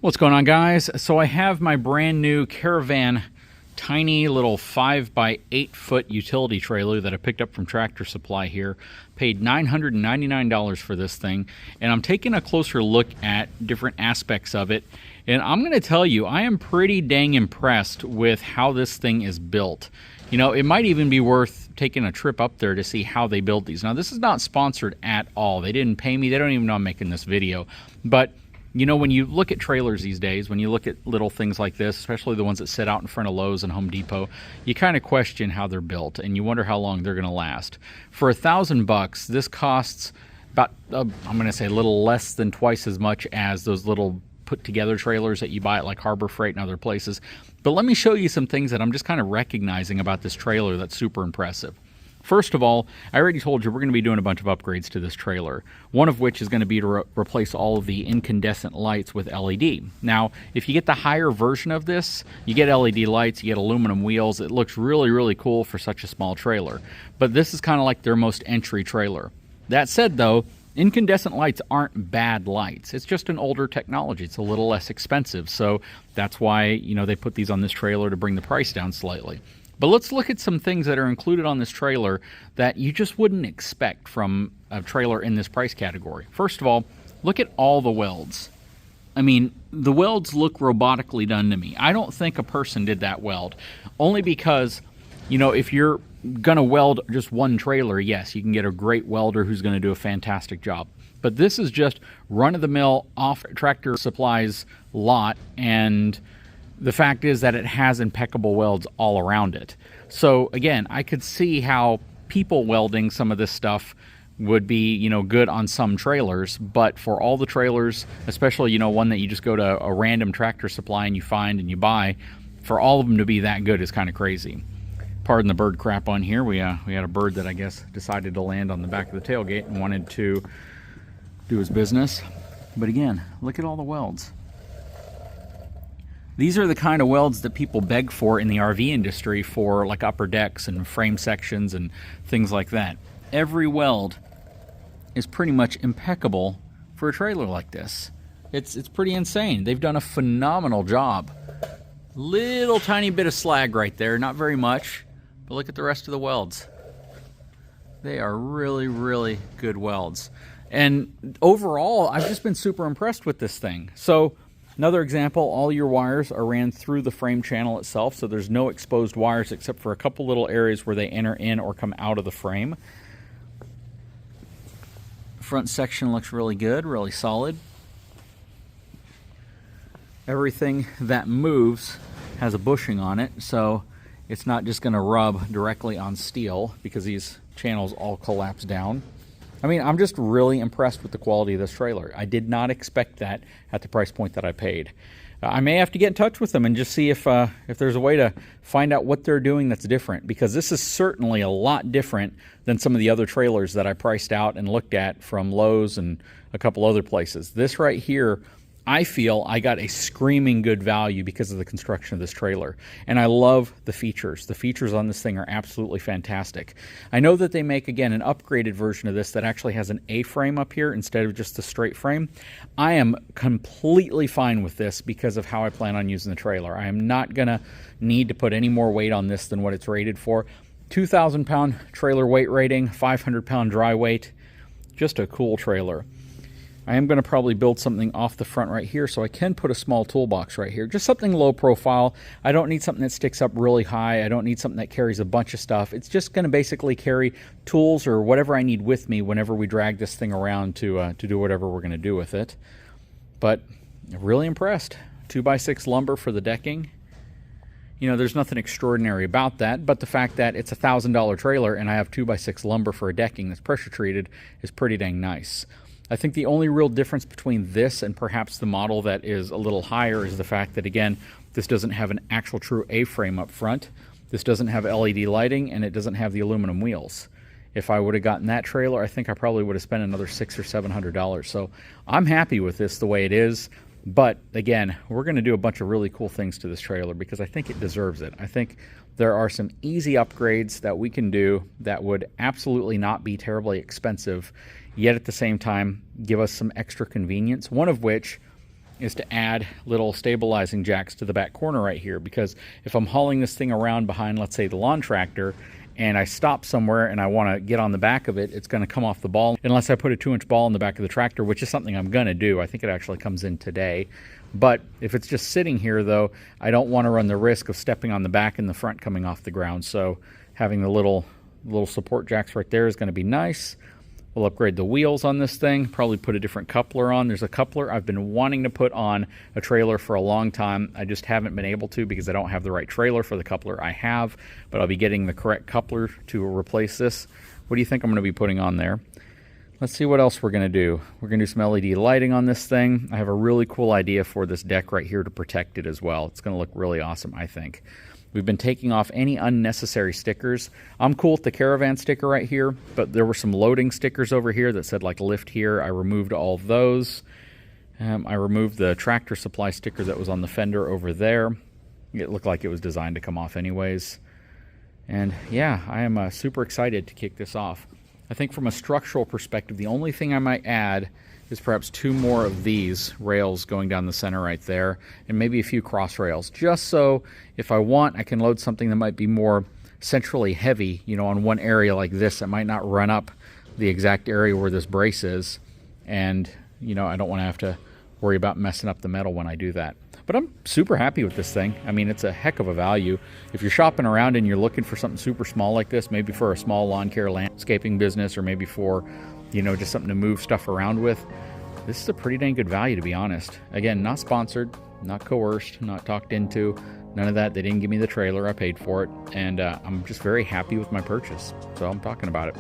What's going on, guys? So I have my brand new Karavan tiny little 5x8-foot utility trailer that I picked up from Tractor Supply here. Paid $999 for this thing, and I'm taking a closer look at different aspects of it. And I'm going to tell you, I am pretty dang impressed with how this thing is built. You know, it might even be worth taking a trip up there to see how they build these. Now, this is not sponsored at all. They didn't pay me. They don't even know I'm making this video. But you know, when you look at trailers these days, when you look at little things like this, especially the ones that sit out in front of Lowe's and Home Depot, you kind of question how they're built, and you wonder how long they're going to last. For $1,000, this costs about, I'm going to say a little less than twice as much as those little put-together trailers that you buy at like Harbor Freight and other places. But let me show you some things that I'm just kind of recognizing about this trailer that's super impressive. First of all, I already told you we're going to be doing a bunch of upgrades to this trailer, one of which is going to be to replace all of the incandescent lights with LED. Now, if you get the higher version of this, you get LED lights, you get aluminum wheels. It looks really, really cool for such a small trailer. But this is kind of like their most entry trailer. That said, though, incandescent lights aren't bad lights. It's just an older technology. It's a little less expensive. So that's why, you know, they put these on this trailer to bring the price down slightly. But let's look at some things that are included on this trailer that you just wouldn't expect from a trailer in this price category. First of all, look at all the welds. I mean, the welds look robotically done to me. I don't think a person did that weld. Only because, you know, if you're going to weld just one trailer, yes, you can get a great welder who's going to do a fantastic job. But this is just run-of-the-mill off Tractor Supply's lot, and the fact is that it has impeccable welds all around it. So again, I could see how people welding some of this stuff would be, you know, good on some trailers, but for all the trailers, especially, you know, one that you just go to a random Tractor Supply and you find and you buy, for all of them to be that good is kind of crazy. Pardon the bird crap on here. We had a bird that I guess decided to land on the back of the tailgate and wanted to do his business. But again, look at all the welds. These are the kind of welds that people beg for in the RV industry for like upper decks and frame sections and things like that. Every weld is pretty much impeccable for a trailer like this. It's pretty insane. They've done a phenomenal job. Little tiny bit of slag right there, not very much, but look at the rest of the welds. They are really, really good welds. And overall, I've just been super impressed with this thing. So another example, all your wires are ran through the frame channel itself, so there's no exposed wires except for a couple little areas where they enter in or come out of the frame. Front section looks really good, really solid. Everything that moves has a bushing on it, so it's not just going to rub directly on steel because these channels all collapse down. I mean, I'm just really impressed with the quality of this trailer. I did not expect that at the price point that I paid. I may have to get in touch with them and just see if there's a way to find out what they're doing that's different, because this is certainly a lot different than some of the other trailers that I priced out and looked at from Lowe's and a couple other places. This right here, I feel I got a screaming good value because of the construction of this trailer. And I love the features. The features on this thing are absolutely fantastic. I know that they make, again, an upgraded version of this that actually has an A-frame up here instead of just a straight frame. I am completely fine with this because of how I plan on using the trailer. I am not going to need to put any more weight on this than what it's rated for. 2,000-pound trailer weight rating, 500-pound dry weight. Just a cool trailer. I am going to probably build something off the front right here so I can put a small toolbox right here. Just something low profile. I don't need something that sticks up really high. I don't need something that carries a bunch of stuff. It's just going to basically carry tools or whatever I need with me whenever we drag this thing around to do whatever we're going to do with it. But really impressed. 2x6 lumber for the decking. You know, there's nothing extraordinary about that, but the fact that it's a $1,000 trailer and I have 2x6 lumber for a decking that's pressure treated is pretty dang nice. I think the only real difference between this and perhaps the model that is a little higher is the fact that, again, this doesn't have an actual true A-frame up front. This doesn't have LED lighting, and it doesn't have the aluminum wheels. If I would have gotten that trailer, I think I probably would have spent another $600 or $700. So I'm happy with this the way it is. But again, we're going to do a bunch of really cool things to this trailer because I think it deserves it. I think there are some easy upgrades that we can do that would absolutely not be terribly expensive, yet at the same time give us some extra convenience. One of which is to add little stabilizing jacks to the back corner right here, because if I'm hauling this thing around behind, let's say, the lawn tractor, and I stop somewhere and I want to get on the back of it, it's going to come off the ball unless I put a 2-inch ball in the back of the tractor, which is something I'm going to do. I think it actually comes in today. But if it's just sitting here, though, I don't want to run the risk of stepping on the back and the front coming off the ground. So having the little support jacks right there is going to be nice. We'll upgrade the wheels on this thing, probably put a different coupler on. There's a coupler I've been wanting to put on a trailer for a long time. I just haven't been able to because I don't have the right trailer for the coupler I have, but I'll be getting the correct coupler to replace this. What do you think I'm going to be putting on there? Let's see what else we're going to do. We're going to do some LED lighting on this thing. I have a really cool idea for this deck right here to protect it as well. It's going to look really awesome, I think. We've been taking off any unnecessary stickers. I'm cool with the Karavan sticker right here, but there were some loading stickers over here that said like lift here. I removed all of those. I removed the tractor supply sticker that was on the fender over there. It looked like it was designed to come off anyways. And yeah, I am super excited to kick this off. I think from a structural perspective, the only thing I might add is perhaps 2 more of these rails going down the center right there, and maybe a few cross rails, just so if I want, I can load something that might be more centrally heavy, you know, on one area like this. It might not run up the exact area where this brace is, and, you know, I don't want to have to worry about messing up the metal when I do that. But I'm super happy with this thing. I mean, it's a heck of a value. If you're shopping around and you're looking for something super small like this, maybe for a small lawn care landscaping business, or maybe for, you know, just something to move stuff around with, this is a pretty dang good value, to be honest. Again, not sponsored, not coerced, not talked into, none of that. They didn't give me the trailer. I paid for it, and I'm just very happy with my purchase. So I'm talking about it.